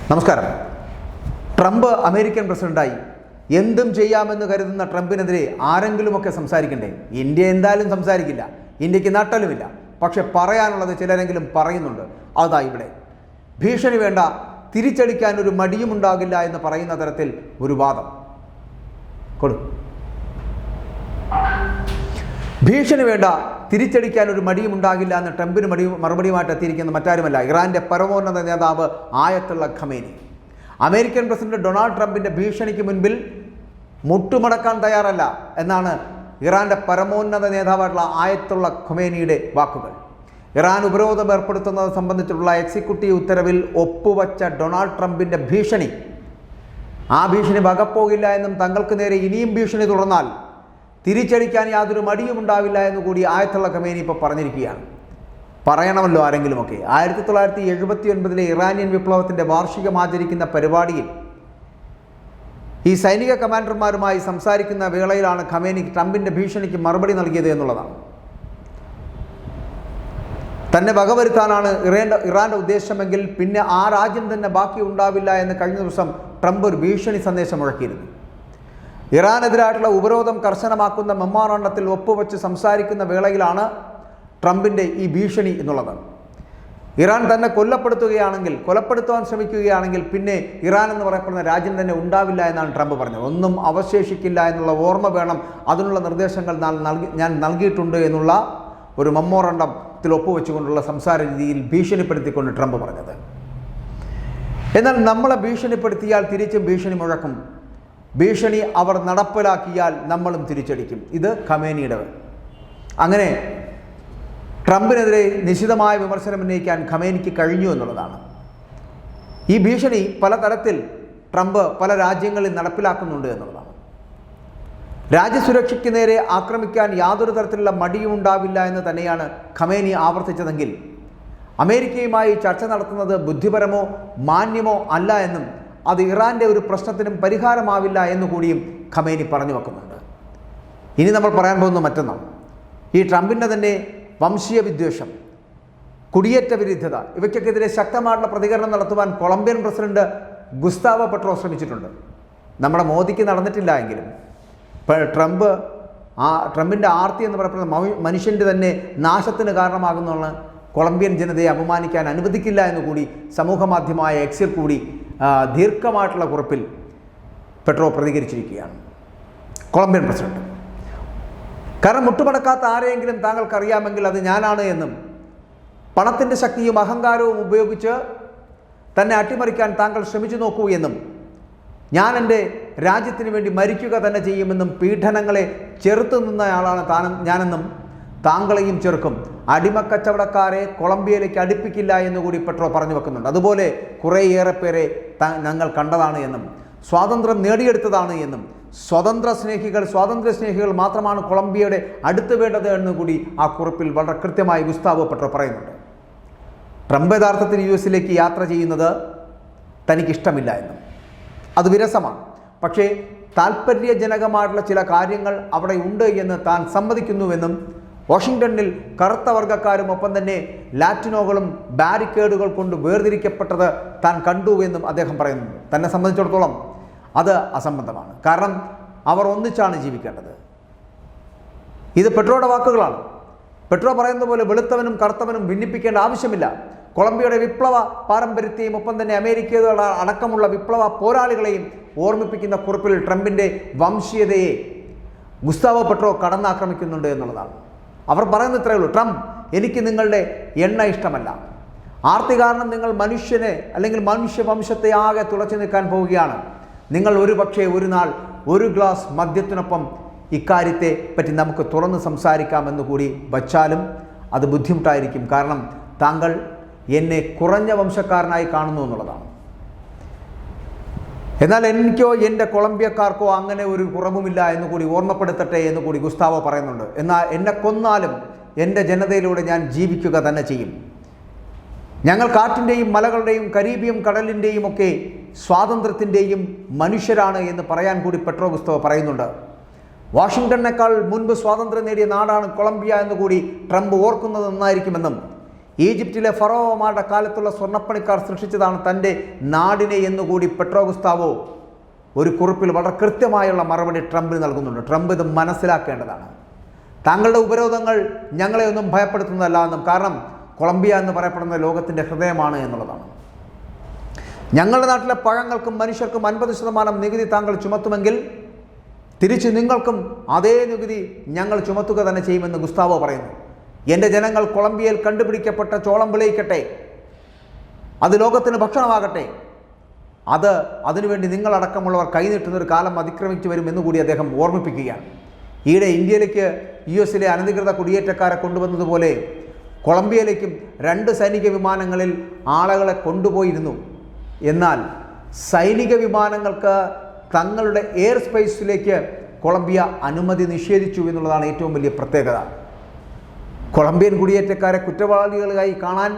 നമസ്കാരം. Trump American പ്രസിഡന്റായി എന്തും ചെയ്യാമെന്ന് കരുതുന്ന ട്രംപിനെതിരെ ആരെങ്കിലുമൊക്കെ സംസാരിക്കണ്ടേ? ഇന്ത്യ എന്തായാലും സംസാരിക്കില്ല, ഇന്ത്യക്ക് നട്ടലുമില്ല. പക്ഷെ പറയാനുള്ളത് ചിലരെങ്കിലും പറയുന്നുണ്ട്. അതാ ഇവിടെ ഭീഷണി വേണ്ട, തിരിച്ചടിക്കാൻ ഒരു മടിയും ഉണ്ടാകില്ല എന്ന് പറയുന്ന തരത്തിൽ ഒരു വാദം ഭീഷണി വേണ്ട, തിരിച്ചടിക്കാൻ ഒരു മടിയും ഉണ്ടാകില്ല എന്ന് ട്രംപിന് മറുപടിയുമായിട്ട് എത്തിയിരിക്കുന്ന മറ്റാരുമല്ല, ഇറാന്റെ പരമോന്നത നേതാവ് Ayatollah Khamenei. American president Donald ട്രംപിന്റെ ഭീഷണിക്ക് മുൻപിൽ മുട്ടുമടക്കാൻ തയ്യാറല്ല എന്നാണ് ഇറാന്റെ പരമോന്നത നേതാവായിട്ടുള്ള ആയത്തുള്ള ഖമേനിയുടെ വാക്കുകൾ. ഇറാൻ ഉപരോധം ഏർപ്പെടുത്തുന്നത് സംബന്ധിച്ചുള്ള എക്സിക്യൂട്ടീവ് ഉത്തരവിൽ ഒപ്പുവച്ച ഡൊണാൾഡ് ട്രംപിന്റെ ഭീഷണി, ആ ഭീഷണി വകപ്പോകില്ല എന്നും തങ്ങൾക്ക് നേരെ ഇനിയും ഭീഷണി തുടർന്നാൽ തിരിച്ചടിക്കാൻ യാതൊരു മടിയും ഉണ്ടാവില്ല എന്നുകൂടി ആയത്തുള്ള ഖമേനി ഇപ്പോൾ പറഞ്ഞിരിക്കുകയാണ്. പറയണമല്ലോ ആരെങ്കിലുമൊക്കെ. 1979 ഇറാനിയൻ വിപ്ലവത്തിൻ്റെ വാർഷികം ആചരിക്കുന്ന പരിപാടിയിൽ ഈ സൈനിക കമാൻഡർമാരുമായി സംസാരിക്കുന്ന വേളയിലാണ് ഖമേനി ട്രംപിൻ്റെ ഭീഷണിക്ക് മറുപടി നൽകിയത് എന്നുള്ളതാണ്. തന്നെ വകവരുത്താനാണ് ഇറാന്റെ ഉദ്ദേശമെങ്കിൽ പിന്നെ ആ രാജ്യം തന്നെ ബാക്കി ഉണ്ടാവില്ല എന്ന് കഴിഞ്ഞ ദിവസം ട്രംപ് ഒരു ഭീഷണി സന്ദേശം മുഴക്കിയിരുന്നു. ഇറാനെതിരായിട്ടുള്ള ഉപരോധം കർശനമാക്കുന്ന മെമ്മോറാണ്ടത്തിൽ ഒപ്പുവെച്ച് സംസാരിക്കുന്ന വേളയിലാണ് ട്രംപിൻ്റെ ഈ ഭീഷണി എന്നുള്ളത്. ഇറാൻ തന്നെ കൊലപ്പെടുത്താൻ ശ്രമിക്കുകയാണെങ്കിൽ പിന്നെ ഇറാൻ എന്ന് പറയപ്പെടുന്ന രാജ്യം തന്നെ ഉണ്ടാവില്ല എന്നാണ് ട്രംപ് പറഞ്ഞത്. ഒന്നും അവശേഷിക്കില്ല എന്നുള്ള ഓർമ്മ വേണം, അതിനുള്ള നിർദ്ദേശങ്ങൾ ഞാൻ നൽകിയിട്ടുണ്ട് എന്നുള്ള ഒരു മെമ്മോറാണ്ടത്തിൽ ഒപ്പുവെച്ചുകൊണ്ടുള്ള സംസാര രീതിയിൽ ഭീഷണിപ്പെടുത്തിക്കൊണ്ട് ട്രംപ് പറഞ്ഞത്. എന്നാൽ നമ്മളെ ഭീഷണിപ്പെടുത്തിയാൽ തിരിച്ചും ഭീഷണി മുഴക്കും, ഭീഷണി അവർ നടപ്പിലാക്കിയാൽ നമ്മളും തിരിച്ചടിക്കും. ഇത് ഖമേനിയുടെ. അങ്ങനെ ട്രംപിനെതിരെ നിശിതമായ വിമർശനം ഉന്നയിക്കാൻ ഖമേനിക്ക് കഴിഞ്ഞു എന്നുള്ളതാണ്. ഈ ഭീഷണി പലതരത്തിൽ ട്രംപ് പല രാജ്യങ്ങളിൽ നടപ്പിലാക്കുന്നുണ്ട് എന്നുള്ളതാണ്. രാജ്യസുരക്ഷയ്ക്ക് നേരെ ആക്രമിക്കാൻ യാതൊരു തരത്തിലുള്ള മടിയും ഉണ്ടാവില്ല എന്ന് തന്നെയാണ് ഖമേനി ആവർത്തിച്ചതെങ്കിൽ അമേരിക്കയുമായി ചർച്ച നടത്തുന്നത് ബുദ്ധിപരമോ മാന്യമോ അല്ല എന്നും അത് ഇറാന്റെ ഒരു പ്രശ്നത്തിനും പരിഹാരമാവില്ല എന്നുകൂടിയും ഖമേനി പറഞ്ഞു വെക്കുന്നുണ്ട്. ഇനി നമ്മൾ പറയാൻ പോകുന്ന മറ്റൊന്നാണ് ഈ ട്രംപിൻ്റെ തന്നെ വംശീയ വിദ്വേഷം, കുടിയേറ്റ വിരുദ്ധത, ഇവയ്ക്കെതിരെ ശക്തമായിട്ടുള്ള പ്രതികരണം നടത്തുവാൻ കൊളംബിയൻ പ്രസിഡന്റ് ഗുസ്താവോ പെട്രോ ശ്രമിച്ചിട്ടുണ്ട്. നമ്മുടെ മോദിക്ക് നടന്നിട്ടില്ല എങ്കിലും ട്രംപിൻ്റെ ആർത്തി എന്ന് പറയപ്പെടുന്ന മനുഷ്യൻ്റെ തന്നെ നാശത്തിന് കാരണമാകുന്നതാണ് കൊളംബിയൻ ജനതയെ അപമാനിക്കാൻ അനുവദിക്കില്ല എന്നുകൂടി സമൂഹ മാധ്യമമായ എക്സിൽ കൂടി ദീർഘമായിട്ടുള്ള കുറിപ്പിൽ പെട്രോ പ്രതികരിച്ചിരിക്കുകയാണ്. കൊളംബിയൻ പ്രസിഡന്റ് കാരണം മുട്ടുമടക്കാത്ത ആരെയെങ്കിലും താങ്കൾക്കറിയാമെങ്കിൽ അത് ഞാനാണ് എന്നും പണത്തിൻ്റെ ശക്തിയും അഹങ്കാരവും ഉപയോഗിച്ച് തന്നെ അട്ടിമറിക്കാൻ താങ്കൾ ശ്രമിച്ചു നോക്കൂ എന്നും ഞാൻ എൻ്റെ രാജ്യത്തിന് വേണ്ടി മരിക്കുക തന്നെ ചെയ്യുമെന്നും പീഡനങ്ങളെ ചെറുത്തു നിന്നയാളാണ് ഞാനെന്നും താങ്കളെയും ചെറുക്കും, അടിമക്കച്ചവടക്കാരെ കൊളംബിയയിലേക്ക് അടുപ്പിക്കില്ല എന്നുകൂടി പെട്രോ പറഞ്ഞു വെക്കുന്നുണ്ട്. അതുപോലെ കുറേയേറെ പേരെ ഞങ്ങൾ കണ്ടതാണ് എന്നും സ്വാതന്ത്ര്യം നേടിയെടുത്തതാണ് എന്നും സ്വാതന്ത്ര്യ സ്നേഹികൾ മാത്രമാണ് കൊളംബിയയുടെ അടുത്ത് വേണ്ടത് എന്നുകൂടി ആ കുറിപ്പിൽ വളരെ കൃത്യമായി ഗുസ്താവോ പെട്രോ പറയുന്നുണ്ട്. ട്രംപ് യഥാർത്ഥത്തിൽ US യാത്ര ചെയ്യുന്നത് തനിക്കിഷ്ടമില്ല എന്നും അത് വിരസമാണ്, പക്ഷേ താല്പര്യജനകമായിട്ടുള്ള ചില കാര്യങ്ങൾ അവിടെ ഉണ്ട് എന്ന് താൻ സമ്മതിക്കുന്നുവെന്നും വാഷിംഗ്ടണിൽ കറുത്ത വർഗ്ഗക്കാരും ഒപ്പം തന്നെ ലാറ്റിനോകളും ബാരിക്കേഡുകൾ കൊണ്ട് വേർതിരിക്കപ്പെട്ടത് താൻ കണ്ടു എന്നും അദ്ദേഹം പറയുന്നുണ്ട്. തന്നെ സംബന്ധിച്ചിടത്തോളം അത് അസംബന്ധമാണ്. കാരണം അവർ ഒന്നിച്ചാണ് ജീവിക്കേണ്ടത്. ഇത് പെട്രോയുടെ വാക്കുകളാണ്. പെട്രോ പറയുന്ന പോലെ വെളുത്തവനും കറുത്തവനും ഭിന്നിപ്പിക്കേണ്ട ആവശ്യമില്ല. കൊളംബിയയുടെ വിപ്ലവ പാരമ്പര്യത്തെയും ഒപ്പം തന്നെ അമേരിക്കയുടെ അടക്കമുള്ള വിപ്ലവ പോരാളികളെയും ഓർമ്മിപ്പിക്കുന്ന കുറിപ്പിൽ ട്രംപിൻ്റെ വംശീയതയെ ഗുസ്താവോ പെട്രോ കടന്നാക്രമിക്കുന്നുണ്ട് എന്നുള്ളതാണ്. അവർ പറയുന്നത് ഇത്രയേ ഉള്ളൂ: ട്രംപ്, എനിക്ക് നിങ്ങളുടെ എണ്ണ ഇഷ്ടമല്ല. ആർത്തി കാരണം നിങ്ങൾ മനുഷ്യനെ അല്ലെങ്കിൽ മനുഷ്യവംശത്തെ ആകെ തുളച്ചു നിൽക്കാൻ പോവുകയാണ്. നിങ്ങൾ ഒരു നാൾ ഒരു ഗ്ലാസ് മദ്യത്തിനൊപ്പം ഇക്കാര്യത്തെ പറ്റി നമുക്ക് തുറന്ന് സംസാരിക്കാമെന്ന് കൂടി വച്ചാലും അത് ബുദ്ധിമുട്ടായിരിക്കും. കാരണം താങ്കൾ എന്നെ കുറഞ്ഞ വംശക്കാരനായി കാണുന്നു എന്നുള്ളതാണ്. എന്നാൽ എനിക്കോ എൻ്റെ കൊളംബിയക്കാർക്കോ അങ്ങനെ ഒരു കുറവുമില്ല എന്നുകൂടി ഓർമ്മപ്പെടുത്തട്ടെ എന്നുകൂടി ഗുസ്താവോ പറയുന്നുണ്ട്. എന്നാൽ എന്നെ കൊന്നാലും എൻ്റെ ജനതയിലൂടെ ഞാൻ ജീവിക്കുക തന്നെ ചെയ്യും. ഞങ്ങൾ കാറ്റിൻ്റെയും മലകളുടെയും കരീബിയൻ കടലിൻ്റെയും ഒക്കെ സ്വാതന്ത്ര്യത്തിൻ്റെയും മനുഷ്യരാണ് എന്ന് പറയാൻ കൂടി പെട്രോ ഗുസ്താവോ പറയുന്നുണ്ട്. വാഷിംഗ്ടണിനേക്കാൾ മുൻപ് സ്വാതന്ത്ര്യം നേടിയ നാടാണ് കൊളംബിയ എന്നുകൂടി ട്രംപ് ഓർക്കുന്നത് നന്നായിരിക്കുമെന്നും ഈജിപ്തിലെ ഫറോവമാരുടെ കാലത്തുള്ള സ്വർണ്ണപ്പണിക്കാർ സൃഷ്ടിച്ചതാണ് തൻ്റെ നാടിനെ എന്നുകൂടി പെട്രോ ഗുസ്താവോ ഒരു കുറിപ്പിൽ വളരെ കൃത്യമായുള്ള മറുപടി ട്രംപിന് നൽകുന്നുണ്ട്. ട്രംപ് ഇത് മനസ്സിലാക്കേണ്ടതാണ്. താങ്കളുടെ ഉപരോധങ്ങൾ ഞങ്ങളെ ഒന്നും ഭയപ്പെടുത്തുന്നതല്ല എന്നും, കാരണം കൊളംബിയ എന്ന് പറയപ്പെടുന്ന ലോകത്തിൻ്റെ ഹൃദയമാണ് എന്നുള്ളതാണ്. ഞങ്ങളുടെ നാട്ടിലെ പഴങ്ങൾക്കും മനുഷ്യർക്കും 50% നികുതി താങ്കൾ ചുമത്തുമെങ്കിൽ തിരിച്ച് നിങ്ങൾക്കും അതേ നികുതി ഞങ്ങൾ ചുമത്തുക തന്നെ ചെയ്യുമെന്ന് ഗുസ്താവോ പറയുന്നു. എൻ്റെ ജനങ്ങൾ കൊളംബിയയിൽ കണ്ടുപിടിക്കപ്പെട്ട ചോളം വിളയിക്കട്ടെ, അത് ലോകത്തിന് ഭക്ഷണമാകട്ടെ, അതിനുവേണ്ടി നിങ്ങളടക്കമുള്ളവർ കൈനീട്ടുന്നൊരു കാലം അതിക്രമിച്ചു വരുമെന്ന് കൂടി അദ്ദേഹം ഓർമ്മിപ്പിക്കുകയാണ്. ഈയിടെ ഇന്ത്യയിലേക്ക് US അനധികൃത കുടിയേറ്റക്കാരെ കൊണ്ടുവന്നതുപോലെ കൊളംബിയയിലേക്കും 2 സൈനിക വിമാനങ്ങളിൽ ആളുകളെ കൊണ്ടുപോയിരുന്നു. എന്നാൽ സൈനിക വിമാനങ്ങൾക്ക് തങ്ങളുടെ എയർ സ്പേസിലേക്ക് കൊളംബിയ അനുമതി നിഷേധിച്ചു എന്നുള്ളതാണ് ഏറ്റവും വലിയ പ്രത്യേകത. കൊളംബിയൻ കുടിയേറ്റക്കാരെ കുറ്റവാളികളായി കാണാൻ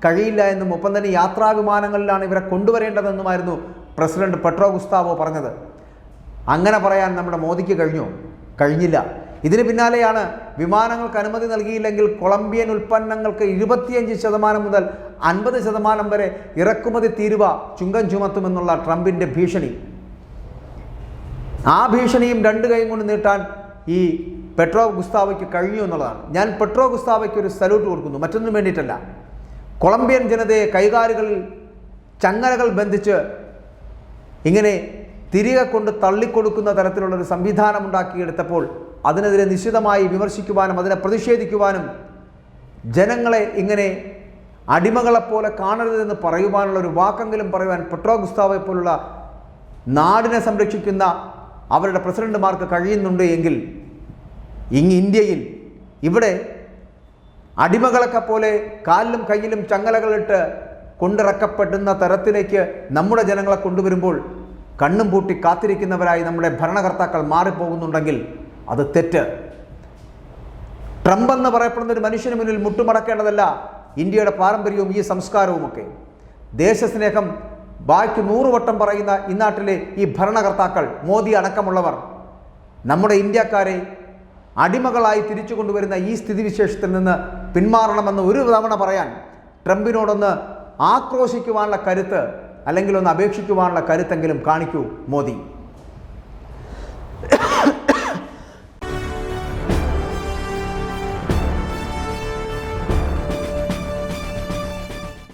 കഴിയില്ല എന്നും, ഒപ്പം തന്നെ യാത്രാ വിമാനങ്ങളിലാണ് ഇവരെ കൊണ്ടുവരേണ്ടതെന്നുമായിരുന്നു പ്രസിഡന്റ് പെട്രോ ഗുസ്താവോ പറഞ്ഞത്. അങ്ങനെ പറയാൻ നമ്മുടെ മോദിക്ക് കഴിഞ്ഞില്ല. ഇതിന് പിന്നാലെയാണ് വിമാനങ്ങൾക്ക് അനുമതി നൽകിയില്ലെങ്കിൽ കൊളംബിയൻ ഉൽപ്പന്നങ്ങൾക്ക് 25% മുതൽ 50% വരെ ഇറക്കുമതി തീരുവ ചുങ്കം ചുമത്തുമെന്നുള്ള ട്രംപിൻ്റെ ഭീഷണി. ആ ഭീഷണിയും 2 കൈയും കൊണ്ട് നീട്ടാൻ ഈ പെട്രോ ഗുസ്താവോയ്ക്ക് കഴിഞ്ഞു എന്നുള്ളതാണ്. ഞാൻ പെട്രോ ഗുസ്താവോയ്ക്ക് ഒരു സല്യൂട്ട് കൊടുക്കുന്നു, മറ്റൊന്നും വേണ്ടിയിട്ടല്ല. കൊളംബിയൻ ജനതയെ കൈകാലുകളിൽ ചങ്ങലകൾ ബന്ധിച്ച് ഇങ്ങനെ തിരികെ കൊണ്ട് തള്ളിക്കൊടുക്കുന്ന തരത്തിലുള്ളൊരു സംവിധാനം ഉണ്ടാക്കിയെടുത്തപ്പോൾ അതിനെതിരെ നിശ്ചിതമായി വിമർശിക്കുവാനും അതിനെ പ്രതിഷേധിക്കുവാനും ജനങ്ങളെ ഇങ്ങനെ അടിമകളെപ്പോലെ കാണരുതെന്ന് പറയുവാനുള്ളൊരു വാക്കെങ്കിലും പറയുവാൻ പെട്രോ ഗുസ്താവോയെ പോലുള്ള നാടിനെ സംരക്ഷിക്കുന്ന അവരുടെ പ്രസിഡന്റുമാർക്ക് കഴിയുന്നുണ്ട് എങ്കിൽ ഇന്ത്യയിൽ ഇവിടെ അടിമകളൊക്കെ പോലെ കാലിലും കയ്യിലും ചങ്ങലകളിട്ട് കൊണ്ടിറക്കപ്പെടുന്ന തരത്തിലേക്ക് നമ്മുടെ ജനങ്ങളെ കൊണ്ടുവരുമ്പോൾ കണ്ണും പൂട്ടി കാത്തിരിക്കുന്നവരായി നമ്മുടെ ഭരണകർത്താക്കൾ മാറിപ്പോകുന്നുണ്ടെങ്കിൽ അത് തെറ്റ്. ട്രംപ് എന്ന് പറയപ്പെടുന്ന ഒരു മനുഷ്യന് മുന്നിൽ മുട്ടുമടക്കേണ്ടതല്ല ഇന്ത്യയുടെ പാരമ്പര്യവും ഈ സംസ്കാരവുമൊക്കെ. ദേശസ്നേഹം ബാക്കി 100 വട്ടം പറയുന്ന ഈ നാട്ടിലെ ഈ ഭരണകർത്താക്കൾ, മോദി അടക്കമുള്ളവർ, നമ്മുടെ ഇന്ത്യക്കാരെ അടിമകളായി തിരിച്ചു കൊണ്ടുവരുന്ന ഈ സ്ഥിതിവിശേഷത്തിൽ നിന്ന് പിന്മാറണമെന്ന് ഒരു തവണ പറയാൻ ട്രംപിനോടൊന്ന് ആക്രോശിക്കുവാനുള്ള കരുത്ത്, അല്ലെങ്കിൽ ഒന്ന് അപേക്ഷിക്കുവാനുള്ള കരുത്തെങ്കിലും കാണിക്കൂ മോദി.